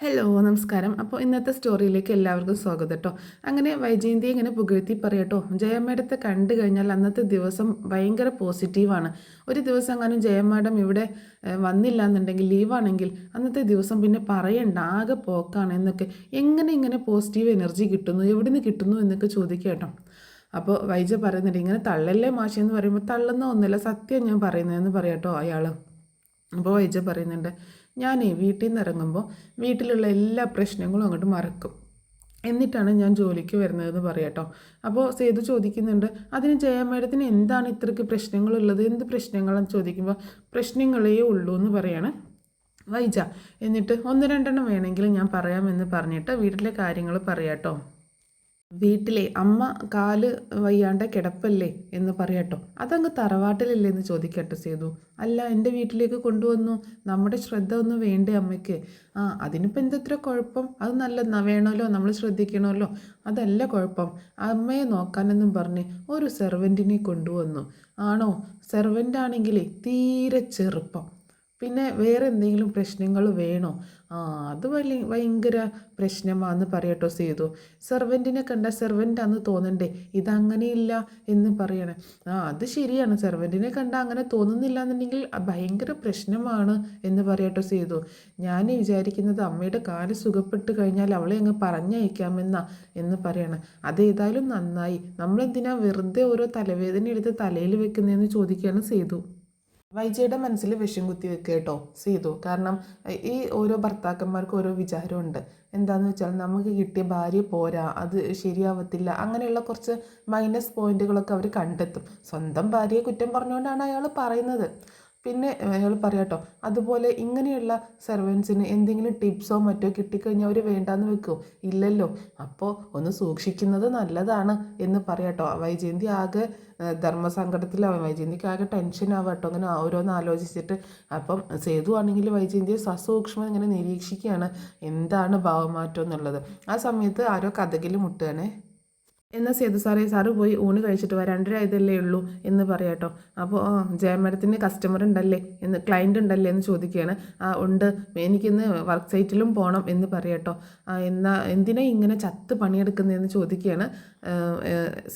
Hello നമസ്കാരം. അപ്പോൾ ഇന്നത്തെ സ്റ്റോറിയിലേക്ക് എല്ലാവർക്കും സ്വാഗതം കേട്ടോ. അങ്ങനെ വൈജയന്തി ഇങ്ങനെ പുകഴ്ത്തി പറയട്ടോ, ജയമേഡത്തെ കണ്ടു കഴിഞ്ഞാൽ അന്നത്തെ ദിവസം ഭയങ്കര പോസിറ്റീവാണ്. ഒരു ദിവസം എങ്ങാനും ജയമേഡം ഇവിടെ വന്നില്ല എന്നുണ്ടെങ്കിൽ, ലീവാണെങ്കിൽ അന്നത്തെ ദിവസം പിന്നെ പറയണ്ട, ആകെ പോക്കാണ് എന്നൊക്കെ. എങ്ങനെ ഇങ്ങനെ പോസിറ്റീവ് എനർജി കിട്ടുന്നു, എവിടെ നിന്ന് കിട്ടുന്നു എന്നൊക്കെ ചോദിക്കുക കേട്ടോ. അപ്പോൾ വൈജ പറയുന്നുണ്ട്, ഇങ്ങനെ തള്ളല്ലേ മാഷി എന്ന് പറയുമ്പോൾ, തള്ളുന്ന ഒന്നുമില്ല, സത്യം ഞാൻ പറയുന്നതെന്ന് പറയാട്ടോ അയാൾ. അപ്പോൾ വൈജ പറയുന്നുണ്ട്, ഞാനേ വീട്ടിൽ നിന്ന് ഇറങ്ങുമ്പോൾ വീട്ടിലുള്ള എല്ലാ പ്രശ്നങ്ങളും അങ്ങോട്ട് മറക്കും, എന്നിട്ടാണ് ഞാൻ ജോലിക്ക് വരുന്നതെന്ന് പറയാട്ടോ. അപ്പോൾ സേതു ചോദിക്കുന്നുണ്ട്, അതിന് ജയമേഡത്തിന് എന്താണ് ഇത്രയ്ക്ക് പ്രശ്നങ്ങളുള്ളത്, എന്ത് പ്രശ്നങ്ങളെന്ന് ചോദിക്കുമ്പോൾ, പ്രശ്നങ്ങളേ ഉള്ളൂ എന്ന് പറയാണ് വൈജ. എന്നിട്ട് ഒന്ന് രണ്ടെണ്ണം വേണമെങ്കിൽ ഞാൻ പറയാമെന്ന് പറഞ്ഞിട്ട് വീട്ടിലെ കാര്യങ്ങൾ പറയാട്ടോ. വീട്ടിലെ അമ്മ കാല് വയ്യാണ്ട കിടപ്പല്ലേ എന്ന് പറയട്ടോ. അതങ്ങ് തറവാട്ടിലല്ലേ എന്ന് ചോദിക്കട്ടെ സേതു. അല്ല, എൻ്റെ വീട്ടിലേക്ക് കൊണ്ടുവന്നു, നമ്മുടെ ശ്രദ്ധ ഒന്നും വേണ്ടേ അമ്മയ്ക്ക്? അതിനിപ്പോൾ എന്തത്ര കുഴപ്പം? അത് നല്ല വേണമല്ലോ, നമ്മൾ ശ്രദ്ധിക്കണമല്ലോ, അതല്ല കുഴപ്പം. അമ്മയെ നോക്കാനെന്നും പറഞ്ഞ് ഒരു സെർവൻറ്റിനെ കൊണ്ടുവന്നു. ആണോ? സെർവൻ്റ് ആണെങ്കിലേ തീരെ ചെറുപ്പം. പിന്നെ വേറെ എന്തെങ്കിലും പ്രശ്നങ്ങൾ വേണോ? അത് ഭയങ്കര പ്രശ്നമാണെന്ന് പറയട്ടോ സേതു. സെർവൻറ്റിനെ കണ്ട സെർവൻ്റാന്ന് തോന്നണ്ടേ, ഇതങ്ങനെയില്ല എന്ന് പറയണേ. അത് ശരിയാണ്, സെർവൻറ്റിനെ കണ്ട അങ്ങനെ തോന്നുന്നില്ല എന്നുണ്ടെങ്കിൽ ഭയങ്കര പ്രശ്നമാണ് എന്ന് പറയട്ടോ സേതു. ഞാൻ വിചാരിക്കുന്നത് അമ്മയുടെ കാല് സുഖപ്പെട്ട് കഴിഞ്ഞാൽ അവളെ അങ്ങ് പറഞ്ഞയക്കാമെന്നാ എന്ന് പറയണം. അതേതായാലും നന്നായി, നമ്മളെന്തിനാ വെറുതെ ഓരോ തലവേദന എടുത്ത് തലയിൽ വെക്കുന്നതെന്ന് ചോദിക്കുകയാണ് സേതു. വൈജയുടെ മനസ്സിൽ വിഷം കുത്തി വെക്കുക കേട്ടോ സീതു. കാരണം ഈ ഓരോ ഭർത്താക്കന്മാർക്കും ഓരോ വിചാരമുണ്ട്. എന്താണെന്ന് വെച്ചാൽ നമുക്ക് കിട്ടിയ ഭാര്യ പോരാ, അത് ശരിയാവത്തില്ല, അങ്ങനെയുള്ള കുറച്ച് മൈനസ് പോയിന്റുകളൊക്കെ അവർ കണ്ടെത്തും. സ്വന്തം ഭാര്യയെ കുറ്റം പറഞ്ഞുകൊണ്ടാണ് അയാൾ പറയുന്നത്. പിന്നെ അയാൾ പറയാട്ടോ, അതുപോലെ ഇങ്ങനെയുള്ള സെർവൻസിന് എന്തെങ്കിലും ടിപ്സോ മറ്റോ കിട്ടിക്കഴിഞ്ഞാൽ അവർ വേണ്ടാന്ന് വെക്കുമോ? ഇല്ലല്ലോ. അപ്പോൾ ഒന്ന് സൂക്ഷിക്കുന്നത് നല്ലതാണ് എന്ന് പറയാട്ടോ. വൈജയന്തി ആകെ ധർമ്മസങ്കടത്തിലാവും, വൈജയന്തിക്ക് ആകെ ടെൻഷനാവും കേട്ടോ അങ്ങനെ ഓരോന്ന് ആലോചിച്ചിട്ട്. അപ്പം സേതു ആണെങ്കിൽ വൈജയന്തിയെ സസൂക്ഷ്മം ഇങ്ങനെ നിരീക്ഷിക്കുകയാണ്, എന്താണ് ഭാവമാറ്റം എന്നുള്ളത്. ആ സമയത്ത് ആരോ കഥകിൽ മുട്ടുകയാണേ. എന്നാൽ സേതു സാറ് പോയി ഊണ് കഴിച്ചിട്ട് വാ, 2:30 ഉള്ളൂ എന്ന് പറയാട്ടോ. അപ്പോൾ ജയമേഡത്തിന് കസ്റ്റമർ ഉണ്ടല്ലേ, ക്ലയൻറ്റ് ഉണ്ടല്ലേ എന്ന് ചോദിക്കുകയാണ്. ഉണ്ട്, എനിക്കിന്ന് വർക്ക് സൈറ്റിലും പോകണം എന്ന് പറയാട്ടോ. എന്തിനാ ഇങ്ങനെ ചത്ത് പണിയെടുക്കുന്നതെന്ന് ചോദിക്കുകയാണ്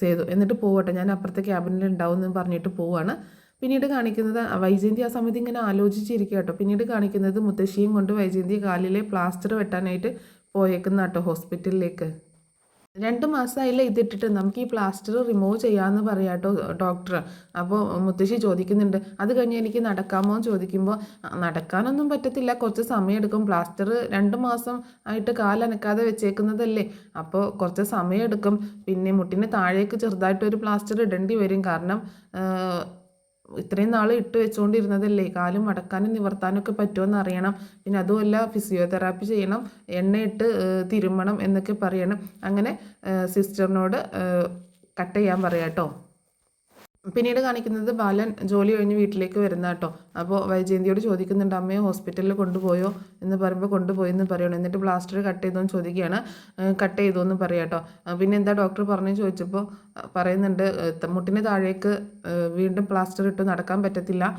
സേതു. എന്നിട്ട് പോവട്ടെ, ഞാൻ അപ്പുറത്തെ ക്യാബിനിൽ ഉണ്ടാവും എന്ന് പറഞ്ഞിട്ട് പോവുകയാണ്. പിന്നീട് കാണിക്കുന്നത് വൈജയന്തി ആ സമയത്ത് ഇങ്ങനെ ആലോചിച്ചിരിക്കുക കേട്ടോ. പിന്നീട് കാണിക്കുന്നത് മുത്തശ്ശിയും കൊണ്ട് വൈജയന്തി കാലിലെ പ്ലാസ്റ്റർ വെട്ടാനായിട്ട് പോയേക്കുന്ന കേട്ടോ ഹോസ്പിറ്റലിലേക്ക്. 2 മാസമായില്ലേ ഇതിട്ടിട്ട്, നമുക്ക് ഈ പ്ലാസ്റ്റർ റിമൂവ് ചെയ്യാമെന്ന് പറയാട്ടോ ഡോക്ടർ. അപ്പോൾ മുത്തശ്ശി ചോദിക്കുന്നുണ്ട്, അത് കഴിഞ്ഞ് എനിക്ക് നടക്കാമോ എന്ന് ചോദിക്കുമ്പോൾ, നടക്കാനൊന്നും പറ്റത്തില്ല, കുറച്ച് സമയമെടുക്കും, പ്ലാസ്റ്റർ 2 മാസം ആയിട്ട് കാലനക്കാതെ വെച്ചേക്കുന്നതല്ലേ, അപ്പോൾ കുറച്ച് സമയമെടുക്കും. പിന്നെ മുട്ടിന് താഴേക്ക് ചെറുതായിട്ടൊരു പ്ലാസ്റ്റർ ഇടേണ്ടി വരും, കാരണം ഇത്രയും നാൾ ഇട്ട് വെച്ചുകൊണ്ടിരുന്നതല്ലേ, കാലും മടക്കാനും നിവർത്താനൊക്കെ പറ്റുമെന്ന് അറിയണം. പിന്നെ അതുമല്ല ഫിസിയോതെറാപ്പി ചെയ്യണം, എണ്ണയിട്ട് തിരുമ്മണം എന്നൊക്കെ പറയണം. അങ്ങനെ സിസ്റ്ററിനോട് കട്ട് ചെയ്യാൻ പറയാം കേട്ടോ. പിന്നീട് കാണിക്കുന്നത് ബാലൻ ജോലി കഴിഞ്ഞ് വീട്ടിലേക്ക് വരുന്ന കേട്ടോ. അപ്പോൾ വൈജയന്തിയോട് ചോദിക്കുന്നുണ്ട്, അമ്മയെ ഹോസ്പിറ്റലിൽ കൊണ്ടുപോയോ എന്ന് പറയുമ്പോൾ കൊണ്ടുപോയി എന്ന് പറയണം. എന്നിട്ട് പ്ലാസ്റ്റർ കട്ട് ചെയ്തോന്ന് ചോദിക്കുകയാണ്. കട്ട് ചെയ്തു എന്ന് പറയാം കേട്ടോ. പിന്നെ എന്താ ഡോക്ടർ പറഞ്ഞു ചോദിച്ചപ്പോൾ പറയുന്നുണ്ട്, മുട്ടിന് താഴേക്ക് വീണ്ടും പ്ലാസ്റ്റർ ഇട്ട് നടക്കാൻ പറ്റത്തില്ല,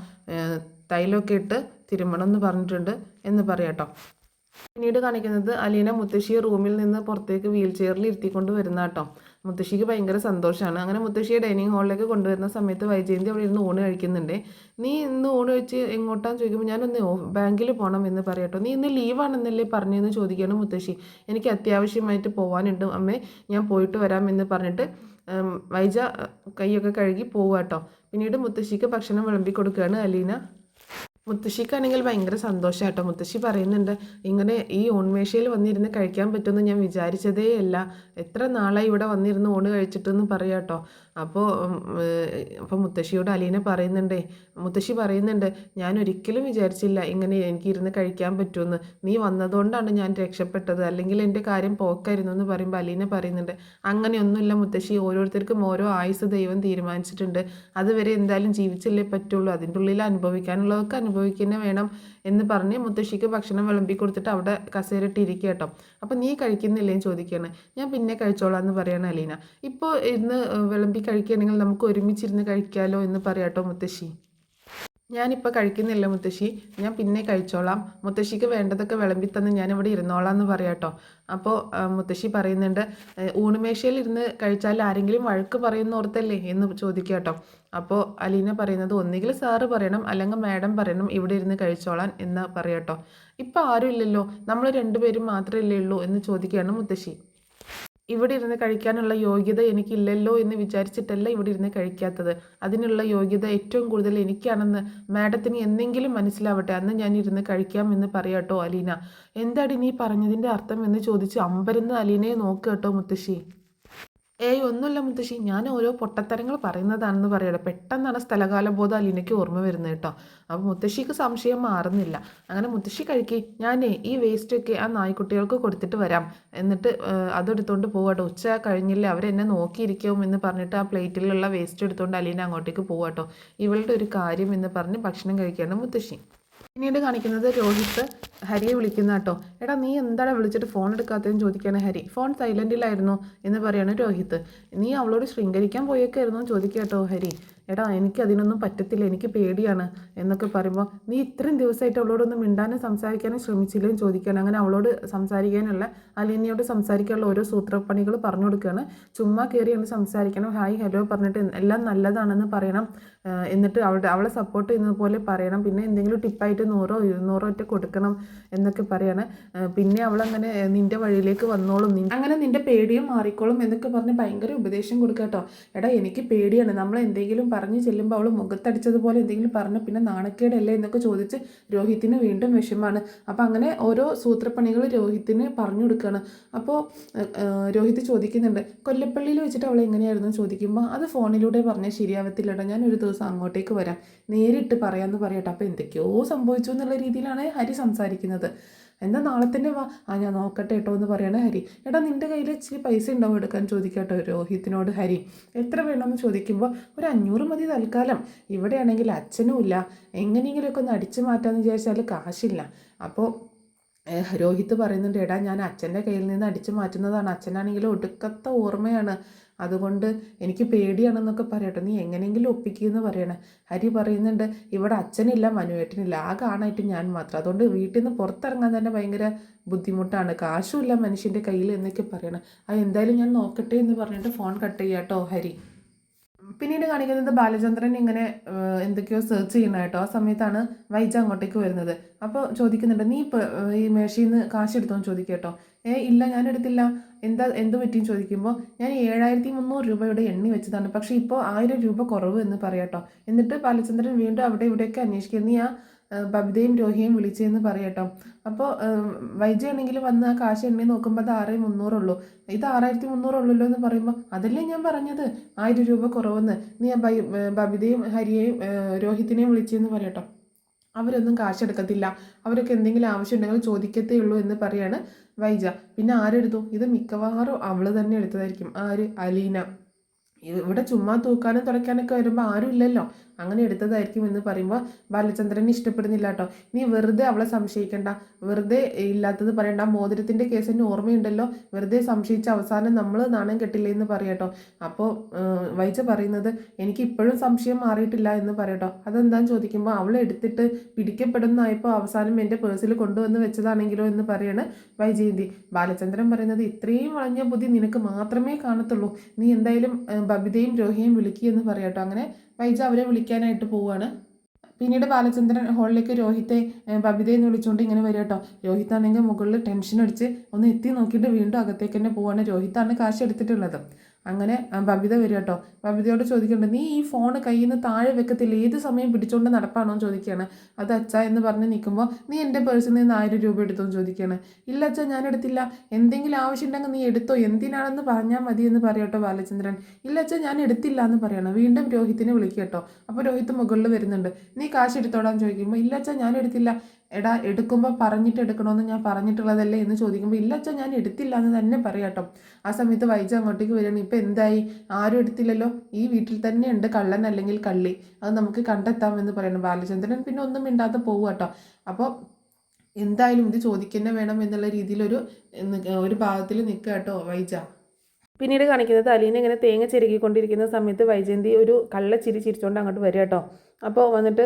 തൈലമൊക്കെ ഇട്ട് തിരുമ്മണം എന്ന് പറഞ്ഞിട്ടുണ്ട് എന്ന് പറയാം കേട്ടോ. പിന്നീട് കാണിക്കുന്നത് അലീന മുത്തശ്ശിയെ റൂമിൽ നിന്ന് പുറത്തേക്ക് വീൽ ചെയറിൽ ഇരുത്തിക്കൊണ്ട് വരുന്ന കേട്ടോ. മുത്തശ്ശിക്ക് ഭയങ്കര സന്തോഷമാണ്. അങ്ങനെ മുത്തശ്ശിയെ ഡൈനിങ് ഹാളിലേക്ക് കൊണ്ടുവരുന്ന സമയത്ത് വൈജയന്തി അവിടെ ഇരുന്ന് ഊണ് കഴിക്കുന്നുണ്ട്. നീ ഇന്ന് ഊണ് കഴിച്ച് എങ്ങോട്ടാന്ന് ചോദിക്കുമ്പോൾ, ഞാനൊന്ന് ബാങ്കിൽ പോകണം എന്ന് പറയട്ടോ. നീ ഇന്ന് ലീവാണെന്നല്ലേ പറഞ്ഞതെന്ന് ചോദിക്കുകയാണ് മുത്തശ്ശി. എനിക്ക് അത്യാവശ്യമായിട്ട് പോകാനുണ്ട് അമ്മേ, ഞാൻ പോയിട്ട് വരാം എന്ന് പറഞ്ഞിട്ട് വൈജ കൈയൊക്കെ കഴുകി പോവുക. പിന്നീട് മുത്തശ്ശിക്ക് ഭക്ഷണം വിളമ്പി കൊടുക്കുകയാണ് അലീന. മുത്തശ്ശിക്കാണെങ്കിൽ ഭയങ്കര സന്തോഷം കേട്ടോ. മുത്തശ്ശി പറയുന്നുണ്ട്, ഇങ്ങനെ ഈ ഊൺമേശയിൽ വന്നിരുന്ന് കഴിക്കാൻ പറ്റുമെന്ന് ഞാൻ വിചാരിച്ചതേ അല്ല, എത്ര നാളായി ഇവിടെ വന്നിരുന്ന് ഊണ് കഴിച്ചിട്ടെന്ന് പറയാം കേട്ടോ. അപ്പോൾ മുത്തശ്ശിയോട് അലീന പറയുന്നുണ്ടേ, മുത്തശ്ശി പറയുന്നുണ്ട്, ഞാൻ ഒരിക്കലും വിചാരിച്ചില്ല ഇങ്ങനെ എനിക്ക് ഇരുന്ന് കഴിക്കാൻ പറ്റുമെന്ന്, നീ വന്നതുകൊണ്ടാണ് ഞാൻ രക്ഷപ്പെട്ടത്, അല്ലെങ്കിൽ എൻ്റെ കാര്യം പോക്കായിരുന്നു എന്ന് പറയുമ്പോൾ അലീന പറയുന്നുണ്ട്, അങ്ങനെയൊന്നുമില്ല മുത്തശ്ശി, ഓരോരുത്തർക്കും ഓരോ ആയുസ് ദൈവം തീരുമാനിച്ചിട്ടുണ്ട്, അതുവരെ എന്തായാലും ജീവിച്ചല്ലേ പറ്റുള്ളൂ, അതിൻ്റെ ഉള്ളിൽ അനുഭവിക്കാനുള്ളതൊക്കെ അനുഭവിക്കുന്നേ വേണം എന്ന് പറഞ്ഞ് മുത്തശ്ശിക്ക് ഭക്ഷണം വിളമ്പി കൊടുത്തിട്ട് അവിടെ കസേരയിട്ടിരിക്കുക കേട്ടോ. അപ്പം നീ കഴിക്കുന്നില്ലേന്ന് ചോദിക്കുകയാണ്. ഞാൻ പിന്നെ കഴിച്ചോളാം എന്ന് പറയാണ് അലീന. ഇപ്പോൾ ഇരുന്ന് വിളമ്പി കഴിക്കുകയാണെങ്കിൽ നമുക്ക് ഒരുമിച്ചിരുന്ന് കഴിക്കാമല്ലോ എന്ന് പറയാട്ടോ മുത്തശ്ശി. ഞാനിപ്പോൾ കഴിക്കുന്നില്ല മുത്തശ്ശി, ഞാൻ പിന്നെ കഴിച്ചോളാം, മുത്തശ്ശിക്ക് വേണ്ടതൊക്കെ വിളമ്പി തന്ന് ഞാനിവിടെ ഇരുന്നോളാം എന്ന് പറയാം കേട്ടോ. അപ്പോൾ മുത്തശ്ശി പറയുന്നുണ്ട്, ഊണുമേശയിൽ ഇരുന്ന് കഴിച്ചാൽ ആരെങ്കിലും വഴക്ക് പറയുന്ന ഓർത്തല്ലേ എന്ന് ചോദിക്കുക കേട്ടോ. അപ്പോൾ അലീന പറയുന്നത്, ഒന്നുകിൽ സാറ് പറയണം അല്ലെങ്കിൽ മാഡം പറയണം ഇവിടെ ഇരുന്ന് കഴിച്ചോളാൻ എന്ന് പറയാം കേട്ടോ. ഇപ്പം ആരും ഇല്ലല്ലോ, നമ്മൾ രണ്ടുപേരും മാത്രമല്ലേ ഉള്ളൂ എന്ന് ചോദിക്കുകയാണ് മുത്തശ്ശി. ഇവിടെ ഇരുന്ന് കഴിക്കാനുള്ള യോഗ്യത എനിക്കില്ലല്ലോ എന്ന് വിചാരിച്ചിട്ടല്ല ഇവിടെ ഇരുന്ന് കഴിക്കാത്തത്. അതിനുള്ള യോഗ്യത ഏറ്റവും കൂടുതൽ എനിക്കാണെന്ന് മാഡത്തിന് എന്നെങ്കിലും മനസ്സിലാവട്ടെ, അന്ന് ഞാൻ ഇരുന്ന് കഴിക്കാം എന്ന് പറയാട്ടോ അലീന. എന്താടി നീ പറഞ്ഞതിൻ്റെ അർത്ഥം എന്ന് ചോദിച്ച് അമ്പരന്ന് അലീനയെ നോക്കുക കേട്ടോ മുത്തശ്ശി. ഏയ് ഒന്നുമില്ല മുത്തശ്ശി, ഞാൻ ഓരോ പൊട്ടത്തരങ്ങൾ പറയുന്നതാണെന്ന് പറയട്ടെ. പെട്ടെന്നാണ് സ്ഥലകാല ബോധം അലീനയ്ക്ക് ഓർമ്മ വരുന്നത് കേട്ടോ. അപ്പോൾ മുത്തശ്ശിക്ക് സംശയം മാറുന്നില്ല. അങ്ങനെ മുത്തശ്ശി കഴിക്കേ, ഞാനേ ഈ വേസ്റ്റൊക്കെ ആ നായ്ക്കുട്ടികൾക്ക് കൊടുത്തിട്ട് വരാം, എന്നിട്ട് അതെടുത്തുകൊണ്ട് പോവാട്ടോ. ഉച്ച കഴിഞ്ഞില്ലേ അവരെന്നെ നോക്കിയിരിക്കും എന്ന് പറഞ്ഞിട്ട് ആ പ്ലേറ്റിലുള്ള വേസ്റ്റ് എടുത്തുകൊണ്ട് അലീന അങ്ങോട്ടേക്ക് പോവാട്ടോ. ഇവളുടെ ഒരു കാര്യം എന്ന് പറഞ്ഞ് ഭക്ഷണം കഴിക്കുകയാണ് മുത്തശ്ശി. പിന്നീട് കാണിക്കുന്നത് രോഹിത്ത് ഹരിയെ വിളിക്കുന്ന കേട്ടോ. എടാ നീ എന്താണ് വിളിച്ചിട്ട് ഫോൺ എടുക്കാത്തതെന്ന് ചോദിക്കുകയാണ് ഹരി. ഫോൺ സൈലൻറ്റിലായിരുന്നു എന്ന് പറയാണ് രോഹിത്ത്. നീ അവളോട് ശൃംഗരിക്കാൻ പോയേക്കായിരുന്നു ചോദിക്കുക കേട്ടോ ഹരി. എടാ എനിക്ക് അതിനൊന്നും പറ്റത്തില്ല, എനിക്ക് പേടിയാണ് എന്നൊക്കെ പറയുമ്പോൾ, നീ ഇത്രയും ദിവസമായിട്ട് അവളോടൊന്നും മിണ്ടാനും സംസാരിക്കാനും ശ്രമിച്ചില്ലെന്ന് ചോദിക്കുകയാണ്. അങ്ങനെ അവളോട് സംസാരിക്കാനുള്ള, അലീനയോട് സംസാരിക്കാനുള്ള ഓരോ സൂത്രപ്പണികൾ പറഞ്ഞു കൊടുക്കുകയാണ്. ചുമ്മാ കയറിയാണ് സംസാരിക്കണം, ഹായ് ഹലോ പറഞ്ഞിട്ട് എല്ലാം നല്ലതാണെന്ന് പറയണം, എന്നിട്ട് അവളെ സപ്പോർട്ട് ചെയ്യുന്നത് പോലെ പറയണം, പിന്നെ എന്തെങ്കിലും ടിപ്പായിട്ട് 100 200 ഒറ്റ കൊടുക്കണം എന്നൊക്കെ പറയാണ്. പിന്നെ അവളങ്ങനെ നിൻ്റെ വഴിയിലേക്ക് വന്നോളും, അങ്ങനെ നിൻ്റെ പേടിയും മാറിക്കോളും എന്നൊക്കെ പറഞ്ഞ് ഭയങ്കര ഉപദേശം കൊടുക്കുക കേട്ടോ. എടാ എനിക്ക് പേടിയാണ്, നമ്മൾ എന്തെങ്കിലും പറഞ്ഞു ചെല്ലുമ്പോൾ അവൾ മുഖത്തടിച്ചതുപോലെ എന്തെങ്കിലും പറഞ്ഞ് പിന്നെ നാണക്കേടല്ലേ എന്നൊക്കെ ചോദിച്ച് രോഹിത്തിന് വീണ്ടും വിഷമാണ്. അപ്പോൾ അങ്ങനെ ഓരോ സൂത്രപ്പണികൾ രോഹിത്തിന് പറഞ്ഞു കൊടുക്കുകയാണ്. അപ്പോൾ രോഹിത് ചോദിക്കുന്നുണ്ട്, കൊല്ലപ്പള്ളിയിൽ വെച്ചിട്ട് അവൾ എങ്ങനെയായിരുന്നു ചോദിക്കുമ്പോൾ, അത് ഫോണിലൂടെ പറഞ്ഞാൽ ശരിയാവത്തില്ലടാ, ഞാൻ ഒരു ദിവസം അങ്ങോട്ടേക്ക് വരാം, നേരിട്ട് പറയാമെന്ന് പറയട്ടെ. അപ്പോൾ എന്തൊക്കെയോ സംഭവിച്ചു എന്നുള്ള രീതിയിലാണ് ഹരി സംസാരിക്കുന്നത്. എന്താ നാളെ തന്നെ വാ, ഞാൻ നോക്കട്ടെ കേട്ടോ എന്ന് പറയണേ ഹരി. എടാ നിൻ്റെ കയ്യിൽ ഇച്ചിരി പൈസ ഉണ്ടാവും എടുക്കാൻ ചോദിക്കട്ടോ രോഹിത്തിനോട് ഹരി. എത്ര വേണമെന്ന് ചോദിക്കുമ്പോൾ, ഒരു 500 മതി തൽക്കാലം, ഇവിടെയാണെങ്കിൽ അച്ഛനും ഇല്ല, എങ്ങനെയെങ്കിലുമൊക്കെ ഒന്ന് അടിച്ചു മാറ്റാമെന്ന് വിചാരിച്ചാൽ കാശില്ല. അപ്പോൾ രോഹിത്ത് പറയുന്നുണ്ട്, എടാ ഞാൻ അച്ഛൻ്റെ കയ്യിൽ നിന്ന് അടിച്ചു മാറ്റുന്നതാണ്, അച്ഛനാണെങ്കിൽ ഒടുക്കത്തെ ഓർമ്മയാണ്, അതുകൊണ്ട് എനിക്ക് പേടിയാണെന്നൊക്കെ പറയട്ടെ, നീ എങ്ങനെയെങ്കിലും ഒപ്പിക്കുമെന്ന് പറയണേ. ഹരി പറയുന്നുണ്ട്, ഇവിടെ അച്ഛനില്ല മനുവേട്ടനില്ല, ആ കാണായിട്ട് ഞാൻ മാത്രം, അതുകൊണ്ട് വീട്ടിൽ നിന്ന് പുറത്തിറങ്ങാൻ തന്നെ ഭയങ്കര ബുദ്ധിമുട്ടാണ്, കാശുമില്ല മനുഷ്യൻ്റെ കയ്യിൽ എന്നൊക്കെ പറയണം. എന്തായാലും ഞാൻ നോക്കട്ടെ എന്ന് പറഞ്ഞിട്ട് ഫോൺ കട്ട് ചെയ്യാട്ടോ ഹരി. പിന്നീട് കാണിക്കുന്നത് ബാലചന്ദ്രൻ ഇങ്ങനെ എന്തൊക്കെയോ സെർച്ച് ചെയ്യണം കേട്ടോ. ആ സമയത്താണ് വൈജ അങ്ങോട്ടേക്ക് വരുന്നത്. അപ്പോൾ ചോദിക്കുന്നുണ്ട്, നീ ഇപ്പോൾ ഈ മേശയിൽ നിന്ന് കാശ് എടുത്തോന്ന് ചോദിക്കുക കേട്ടോ. ഇല്ല ഞാൻ എടുത്തില്ല, എന്ത് പറ്റിയെന്ന് ചോദിക്കുമ്പോൾ, ഞാൻ 7300 രൂപയുടെ എണ്ണി വെച്ചതാണ്, പക്ഷേ ഇപ്പോൾ 1000 രൂപ കുറവ് എന്ന് പറയാട്ടോ. എന്നിട്ട് ബാലചന്ദ്രൻ വീണ്ടും അവിടെ ഇവിടെയൊക്കെ അന്വേഷിക്കുക, നീ ആ ബബിതയും രോഹിയും വിളിച്ചതെന്ന് പറയട്ടോ. അപ്പോൾ വൈജയാണെങ്കിൽ വന്ന് ആ കാശ് എണ്ണി നോക്കുമ്പോൾ അത് 6300 ഉള്ളൂ, ഇത് 6300 ഉള്ളല്ലോ എന്ന് പറയുമ്പോൾ, അതല്ലേ ഞാൻ പറഞ്ഞത് 1000 രൂപ കുറവെന്ന്, നീ ആ ബബിതയും ഹരിയെയും രോഹിത്തിനെയും വിളിച്ചതെന്ന് പറയട്ടോ. അവരൊന്നും കാശെടുക്കത്തില്ല, അവരൊക്കെ എന്തെങ്കിലും ആവശ്യമുണ്ടെങ്കിൽ ചോദിക്കത്തേ ഉള്ളൂ എന്ന് പറയാണ് വൈജ. പിന്നെ ആരെടുത്തു? ഇത് മിക്കവാറും അവൾ തന്നെ എടുത്തതായിരിക്കും. ആര്? അലീന. ഇവിടെ ചുമ്മാ തൂക്കാനും തുടയ്ക്കാനൊക്കെ വരുമ്പോൾ ആരും ഇല്ലല്ലോ, അങ്ങനെ എടുത്തതായിരിക്കും എന്ന് പറയുമ്പോൾ ബാലചന്ദ്രനെ ഇഷ്ടപ്പെടുന്നില്ല കേട്ടോ. നീ വെറുതെ അവളെ സംശയിക്കണ്ട, വെറുതെ ഇല്ലാത്തത് പറയണ്ട, മോതിരത്തിൻ്റെ കേസ് തന്നെ ഓർമ്മയുണ്ടല്ലോ, വെറുതെ സംശയിച്ച അവസാനം നമ്മൾ നാണം കെട്ടില്ലേ എന്ന് പറയട്ടോ. അപ്പോൾ വൈജ പറയുന്നത്, എനിക്ക് ഇപ്പോഴും സംശയം മാറിയിട്ടില്ല എന്ന് പറയട്ടോ. അതെന്താന്ന് ചോദിക്കുമ്പോൾ, അവളെ എടുത്തിട്ട് പിടിക്കപ്പെടുന്നതായപ്പോൾ അവസാനം എൻ്റെ പേഴ്സിൽ കൊണ്ടുവന്ന് വെച്ചതാണെങ്കിലോ എന്ന് പറയാണ് വൈജയന്തി. ബാലചന്ദ്രൻ പറയുന്നത്, ഇത്രയും വളഞ്ഞ ബുദ്ധി നിനക്ക് മാത്രമേ കാണത്തുള്ളൂ, നീ എന്തായാലും ബബിതയും രോഹിയും വിളിക്കുകയെന്ന് പറയാട്ടോ. അങ്ങനെ വൈജ അവരെ വിളിക്കാനായിട്ട് പോവുകയാണ്. പിന്നീട് ബാലചന്ദ്രൻ ഹോളിലേക്ക് രോഹിത്തെ ബബിതയെ എന്ന് വിളിച്ചുകൊണ്ട് ഇങ്ങനെ വരും കേട്ടോ. രോഹിത്താണെങ്കിൽ മുകളിൽ ടെൻഷൻ അടിച്ച് ഒന്ന് എത്തി നോക്കിയിട്ട് വീണ്ടും അകത്തേക്ക് തന്നെ പോവാണ്. രോഹിത്താണ് കാശ് എടുത്തിട്ടുള്ളത്. അങ്ങനെ ബബിത വരും കേട്ടോ. ബബിതയോട് ചോദിക്കുന്നുണ്ട്, നീ ഈ ഫോൺ കയ്യിൽ നിന്ന് താഴെ വെക്കത്തില്ല, ഏത് സമയം പിടിച്ചുകൊണ്ട് നടപ്പാണോ ചോദിക്കുകയാണ്. അത് അച്ഛ എന്ന് പറഞ്ഞ് നിൽക്കുമ്പോൾ, നീ എൻ്റെ പേഴ്സിൽ നിന്ന് 1000 രൂപ എടുത്തോ എന്ന് ചോദിക്കുകയാണ്. ഇല്ല അച്ഛ ഞാൻ എടുത്തില്ല, എന്തെങ്കിലും ആവശ്യമുണ്ടെങ്കിൽ നീ എടുത്തോ, എന്തിനാണെന്ന് പറഞ്ഞാൽ മതി എന്ന് പറയട്ടോ ബാലചന്ദ്രൻ. ഇല്ല അച്ഛ ഞാൻ എടുത്തില്ല എന്ന് പറയണം. വീണ്ടും രോഹിത്തിനെ വിളിക്കുക കേട്ടോ. അപ്പോൾ രോഹിത്ത് മുകളിൽ വരുന്നുണ്ട്. നീ കാശ് എടുത്തോടാന്ന് ചോദിക്കുമ്പോൾ, ഇല്ല അച്ഛ ഞാൻ എടുത്തില്ല. എടാ എടുക്കുമ്പോൾ പറഞ്ഞിട്ട് എടുക്കണമെന്ന് ഞാൻ പറഞ്ഞിട്ടുള്ളതല്ലേ എന്ന് ചോദിക്കുമ്പോൾ, ഇല്ല അച്ഛാ ഞാൻ എടുത്തില്ല എന്ന് തന്നെ പറയാട്ടോ. ആ സമയത്ത് വൈജ അങ്ങോട്ടേക്ക് വരികയാണ്. ഇപ്പം എന്തായി, ആരും എടുത്തില്ലല്ലോ, ഈ വീട്ടിൽ തന്നെ ഉണ്ട് കള്ളൻ അല്ലെങ്കിൽ കള്ളി, അത് നമുക്ക് കണ്ടെത്താമെന്ന് പറയണം. ബാലചന്ദ്രൻ പിന്നെ ഒന്നും മിണ്ടാതെ പോകുക കേട്ടോ. അപ്പോൾ എന്തായാലും ഇത് ചോദിക്കന്നെ വേണം എന്നുള്ള രീതിയിലൊരു ഭാഗത്തിൽ നിൽക്കുക കേട്ടോ വൈജ. പിന്നീട് കാണിക്കുന്നത് അലീന ഇങ്ങനെ തേങ്ങ ചിരകിക്കൊണ്ടിരിക്കുന്ന സമയത്ത് വൈജയന്തി ഒരു കള്ളച്ചിരി ചിരിച്ചുകൊണ്ട് അങ്ങോട്ട് വരിക കേട്ടോ. അപ്പോൾ വന്നിട്ട്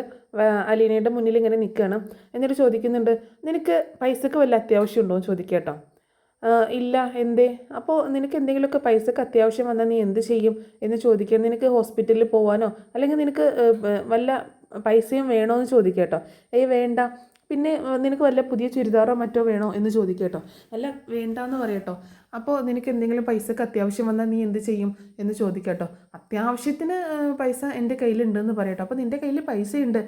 അലീനയുടെ മുന്നിൽ ഇങ്ങനെ നിൽക്കുകയാണ്. എന്നിട്ട് ചോദിക്കുന്നുണ്ട്, നിനക്ക് പൈസക്ക് വല്ല അത്യാവശ്യം ഉണ്ടോ എന്ന് ചോദിക്കുക കേട്ടോ. ഇല്ല, എന്തേ? അപ്പോൾ നിനക്ക് എന്തെങ്കിലുമൊക്കെ പൈസക്ക് അത്യാവശ്യം വന്നാൽ നീ എന്ത് ചെയ്യും എന്ന് ചോദിക്കുക. നിനക്ക് ഹോസ്പിറ്റലിൽ പോകാനോ അല്ലെങ്കിൽ നിനക്ക് വല്ല പൈസയും വേണോ എന്ന് ചോദിക്കുക കേട്ടോ. വേണ്ട. പിന്നെ നിനക്ക് വല്ല പുതിയ ചുരിദാറോ മറ്റോ വേണോ എന്ന് ചോദിക്കുക കേട്ടോ. അല്ല, വേണ്ടാന്ന് പറയട്ടോ. അപ്പോൾ നിനക്ക് എന്തെങ്കിലും പൈസക്ക് അത്യാവശ്യം വന്നാൽ നീ എന്ത് ചെയ്യും എന്ന് ചോദിക്കുക കേട്ടോ. അത്യാവശ്യത്തിന് പൈസ എൻ്റെ കയ്യിലുണ്ടെന്ന് പറയട്ടോ. അപ്പോൾ നിൻ്റെ കയ്യിൽ പൈസയുണ്ട്.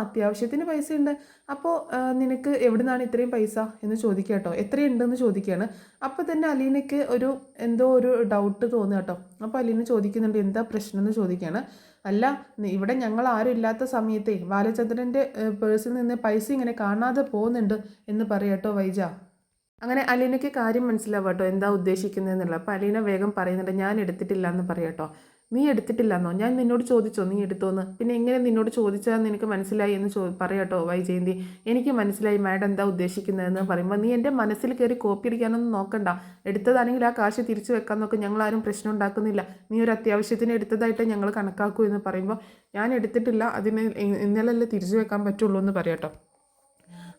അത്യാവശ്യത്തിന് പൈസയുണ്ട്. അപ്പോൾ നിനക്ക് എവിടെ നിന്നാണ് ഇത്രയും പൈസ എന്ന് ചോദിക്കുക കേട്ടോ. എത്രയുണ്ടെന്ന് ചോദിക്കുകയാണ്. അപ്പോൾ തന്നെ അലീനയ്ക്ക് എന്തോ ഒരു ഡൗട്ട് തോന്നുക കേട്ടോ. അപ്പോൾ അലീന ചോദിക്കുന്നുണ്ട്, എന്താ പ്രശ്നം എന്ന് ചോദിക്കുകയാണ്. അല്ല, ഇവിടെ ഞങ്ങൾ ആരും ഇല്ലാത്ത സമയത്തെ ബാലചന്ദ്രൻ്റെ പേഴ്സിൽ നിന്ന് പൈസ ഇങ്ങനെ കാണാതെ പോകുന്നുണ്ട് എന്ന് പറയാട്ടോ വൈജ. അങ്ങനെ അലീനയ്ക്ക് കാര്യം മനസ്സിലാവും കേട്ടോ, എന്താ ഉദ്ദേശിക്കുന്നതെന്നുള്ള. അപ്പോൾ അലീന വേഗം പറയുന്നുണ്ട്, ഞാൻ എടുത്തിട്ടില്ല എന്ന് പറയാട്ടോ. നീ എടുത്തിട്ടില്ലെന്നോ? ഞാൻ നിന്നോട് ചോദിച്ചോ നീ എടുത്തോന്ന്? പിന്നെ എങ്ങനെ നിന്നോട് ചോദിച്ചാൽ നിനക്ക് മനസ്സിലായി എന്ന് പറയാട്ടോ വൈജയന്തി. എനിക്ക് മനസ്സിലായി മാഡം എന്താ ഉദ്ദേശിക്കുന്നതെന്ന് പറയുമ്പോൾ, നീ എൻ്റെ മനസ്സിൽ കയറി കോപ്പി അടിക്കാനൊന്നും നോക്കണ്ട. എടുത്തതാണെങ്കിൽ ആ കാശ് തിരിച്ചു വെക്കാൻ നോക്കും. ഞങ്ങളാരും പ്രശ്നം ഉണ്ടാക്കുന്നില്ല. നീ ഒരു അത്യാവശ്യത്തിന് എടുത്തതായിട്ട് ഞങ്ങൾ കണക്കാക്കൂ എന്ന് പറയുമ്പോൾ, ഞാൻ എടുത്തിട്ടില്ല, അതിന് ഇന്നലല്ലേ തിരിച്ചു വെക്കാൻ പറ്റുള്ളൂ എന്ന് പറയാട്ടോ.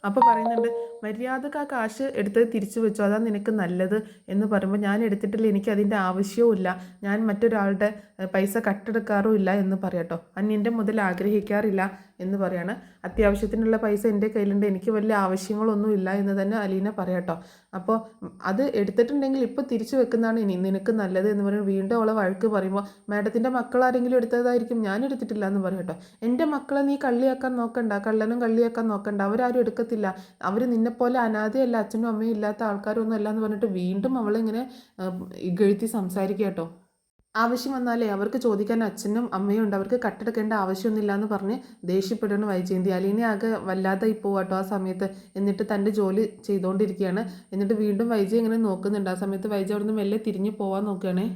അപ്പോൾ പറയുന്നുണ്ട്, മര്യാദക്ക് ആ കാശ് എടുത്ത് തിരിച്ചു വെച്ചോ, അതാ നിനക്ക് നല്ലത് എന്ന് പറയുമ്പോൾ, ഞാൻ എടുത്തിട്ടില്ല, എനിക്ക് അതിൻ്റെ ആവശ്യവുമില്ല, ഞാൻ മറ്റൊരാളുടെ പൈസ കട്ടെടുക്കാറുമില്ല എന്ന് പറയാട്ടോ. അന്യൻ്റെ മുതൽ ആഗ്രഹിക്കാറില്ല എന്ന് പറയാണ്. അത്യാവശ്യത്തിനുള്ള പൈസ എൻ്റെ കയ്യിലുണ്ട്, എനിക്ക് വലിയ ആവശ്യങ്ങളൊന്നുമില്ല എന്ന് തന്നെ അലീന പറയാട്ടോ. അപ്പോൾ അത് എടുത്തിട്ടുണ്ടെങ്കിൽ ഇപ്പോൾ തിരിച്ചു വെക്കുന്നതാണ് നിനക്ക് നല്ലത് എന്ന് പറയുമ്പോൾ വീണ്ടും അവളെ വഴക്ക് പറയുമ്പോൾ, മാഡത്തിൻ്റെ മക്കളാരെങ്കിലും എടുത്തതായിരിക്കും, ഞാൻ എടുത്തിട്ടില്ല എന്ന് പറയാട്ടോ. എൻ്റെ മക്കളെ നീ കള്ളിയാക്കാൻ നോക്കണ്ട, കള്ളനും കള്ളിയാക്കാൻ നോക്കണ്ട, അവരാരും എടുക്കത്തില്ല, അവർ നിന്നെപ്പോലെ അനാഥയല്ല, അച്ഛനും അമ്മയും ഇല്ലാത്ത ആൾക്കാരൊന്നും അല്ല എന്ന് പറഞ്ഞിട്ട് വീണ്ടും അവളിങ്ങനെ ഇകഴ്ത്തി സംസാരിക്കുക കേട്ടോ. ആവശ്യം വന്നാലേ അവർക്ക് ചോദിക്കാൻ അച്ഛനും അമ്മയും ഉണ്ട്, അവർക്ക് കട്ടെടുക്കേണ്ട ആവശ്യമൊന്നുമില്ല എന്ന് പറഞ്ഞ് ദേഷ്യപ്പെടുന്നു വൈജയന്തി. അലീനെ ആകെ വല്ലാതായി പോവാട്ടോ ആ സമയത്ത്. എന്നിട്ട് തൻ്റെ ജോലി ചെയ്തുകൊണ്ടിരിക്കുകയാണ്. എന്നിട്ട് വീണ്ടും വൈജയ് ഇങ്ങനെ നോക്കുന്നുണ്ട്. ആ സമയത്ത് വൈജയ് അവിടെ നിന്ന് മെല്ലെ തിരിഞ്ഞ് പോകാൻ നോക്കുകയാണേ.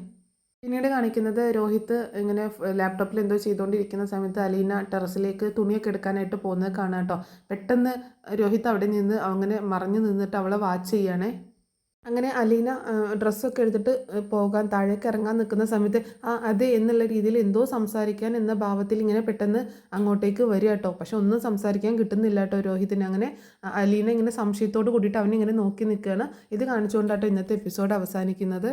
പിന്നീട് കാണിക്കുന്നത് രോഹിത്ത് ഇങ്ങനെ ലാപ്ടോപ്പിൽ എന്തോ ചെയ്തുകൊണ്ടിരിക്കുന്ന സമയത്ത് അലീന ടെറസിലേക്ക് തുണിയൊക്കെ എടുക്കാനായിട്ട് പോകുന്നത് കാണാം കേട്ടോ. പെട്ടെന്ന് രോഹിത്ത് അവിടെ നിന്ന് അങ്ങനെ മറഞ്ഞു നിന്നിട്ട് അവളെ വാച്ച് ചെയ്യണേ. അങ്ങനെ അലീന ഡ്രസ്സൊക്കെ എടുത്തിട്ട് പോകാൻ താഴേക്ക് ഇറങ്ങാൻ നിൽക്കുന്ന സമയത്ത് അതെ എന്നുള്ള രീതിയിൽ എന്തോ സംസാരിക്കാൻ എന്ന ഭാവത്തിൽ ഇങ്ങനെ പെട്ടെന്ന് അങ്ങോട്ടേക്ക് വരിക കേട്ടോ. പക്ഷെ ഒന്നും സംസാരിക്കാൻ കിട്ടുന്നില്ല കേട്ടോ രോഹിത്തിന്. അങ്ങനെ അലീന ഇങ്ങനെ സംശയത്തോട് കൂടിയിട്ട് അവനിങ്ങനെ നോക്കി നിൽക്കുകയാണ്. ഇത് കാണിച്ചുകൊണ്ടാട്ടോ ഇന്നത്തെ എപ്പിസോഡ് അവസാനിക്കുന്നത്.